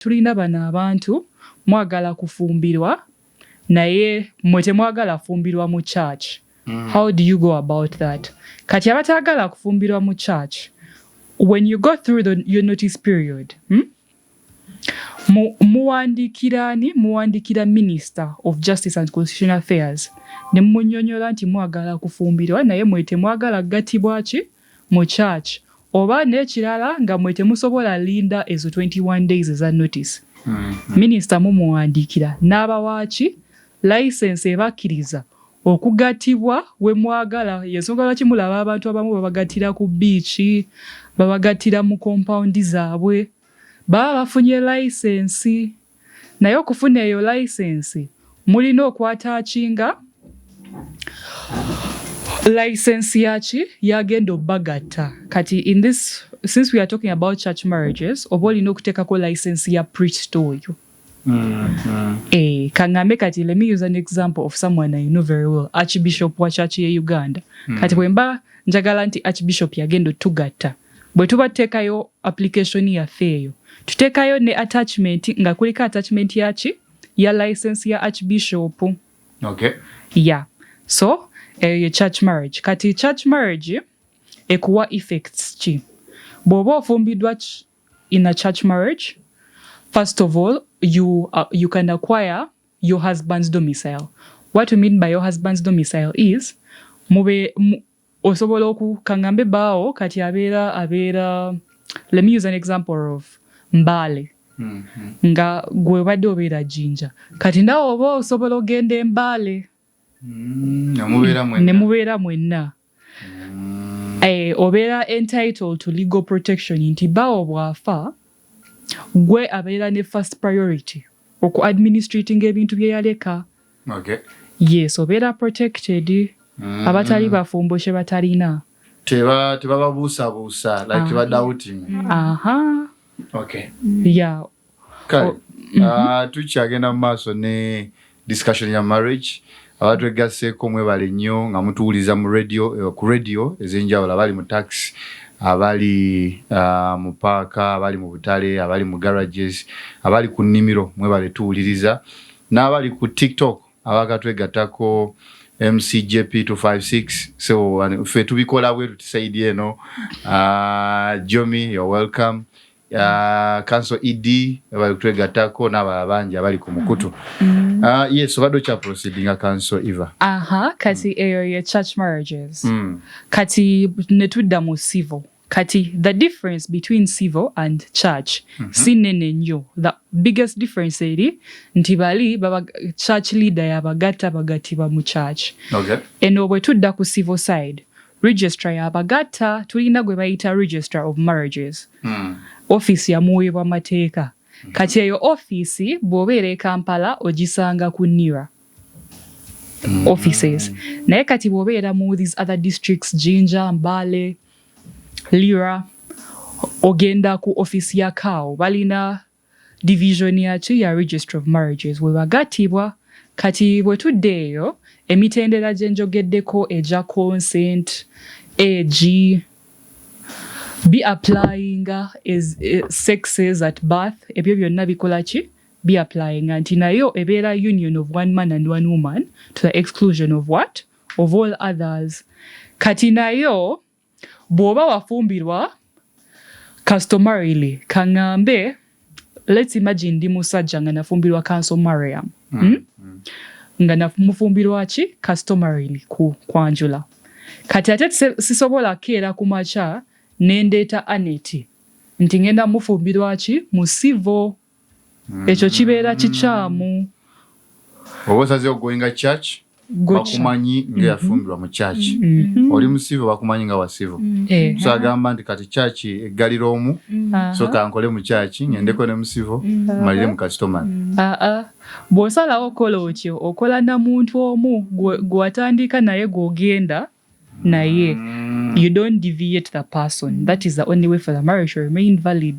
tulina bano abantu mwagala kufumbirwa naye mwe temwagala kufumbirwa mu church. How do you go about that? Kati abatagala kufumbirwa mu church, when you go through your notice period, muwandikira Minister of Justice and Constitutional Affairs ne munnyonnyola nti mwagala kufumbirwa naye mwe temwagala gatibwa ki mu church, oba n'ekirala nga mwe temusobola linda ezo 21 days eza notice. Minister mumuwandikira n'abawaaki license ebakkiriza okugatibwa we mwagala. Yensonga lwaki mulaba abantu abamu babagatira ku beach, babagatira mu compound zaabwe, baba bafunye license. Naye okufuna eyo license mulina okwatachinga license yaki yagenda obagatta. Kati since we are talking about church marriages, oba olina okuteekako license ya priest oyo. Kangambe kati, let me use an example of someone I know very well, Archbishop wa church ye Uganda. Kati bwemba njagala nti Archbishop yagenda tugatta, bwe tuba teekayo application yaffe eyo tuteekayo ne attachment nga kuliko attachment yaki ya license ya Archbishop. Okay. Yeah. So church marriage. Kati church marriage ekuwa effects ki? Bw'oba ofumbiddwa in a church marriage, first of all, you can acquire your husband's domicile. What we mean by your husband's domicile is osobola okukangambe bao kati abeera let me use an example of Mbale. Nga gwe badde obeera Jinja. Kati nawe oba osobola ogenda Mbale. Nemubeera mwenna. Obeera entitled to legal protection nti bao bwafa gwe abeera ne first priority oku administrating ebintu bye yaleka. Okay. Yes, obeera protected. Abatali bafumboshe batalina. Tebabuusabuusa, like teba doubting. Okay. Yeah. Kale, tukyagenda mu maaso ne discussion ya marriage. Abantu egasseeko mwebale nnyo nga mutuwuliza ku radio ez'enjawulo, abali mu taxi, abali mu paaka, abali mu butale, abali mu garages, abali ku nnimiro mwebale tuwuliriza, n'abali ku TikTok abakatwegattako MCJP256. So ffe tubikola bwe tutisaidie eno. Jomi, you're welcome. Council ED abali kutwegattako n'abalala bangi abali ku mukutu. Yes, obadde kya proceeding Council Eva. Kati eyo ye church marriages. Kati netudda mu civil. Kati the difference between civil and church sinene nnyo. The biggest difference eri nti bali baba church leader yabagatta bagatibwa mu church. Okay. Eno bwe tudda ku civil side, registrar yabagatta tulina gwe bayita registrar of marriages. Office ya muweebwa mateeka. Kati eyo office bw'obeera e Kampala ogisanga ku NIRA offices. Naye kati bw'obeera mu these other districts, Jinja, Mbale, Lira, ogenda ku office ya KAO. Balina division yaki ya Register of Marriages we bagatibwa. Kati bwe tudde eyo emitendera gye njogeddeko eja consent, age, be applying as sexes at birth, ebyo byonna bikola ki? Be applying nti nayo ebeera union of one man and one woman to the exclusion of what? Of all others. Kati nayo bw'oba wafumbirwa customarily, kangambe, let's imagine ndi musajja nga nafumbirwa Council Mariam. Nga nafumbirwa ki? Customarily kwanjula. Kati ate sisobola keera ku macha nendeeta Aneti nti ngenda mufumbirwa ki? Mu civil. Ekyo kibeera kikyamu. Oba osaze okugoyinga church bakumanyi nga yafumbirwa mu church. Oli mu civil bakumanyi nga wa civil. So agamba nti kati church eggalira omu, so kankole mu church ngendeko ne mu civil malire mu customer. Bw'osalawo okola otyo okola na muntu omu gwatandika naye gwogenda naye. You don't deviate the person. That is the only way for the marriage to remain valid.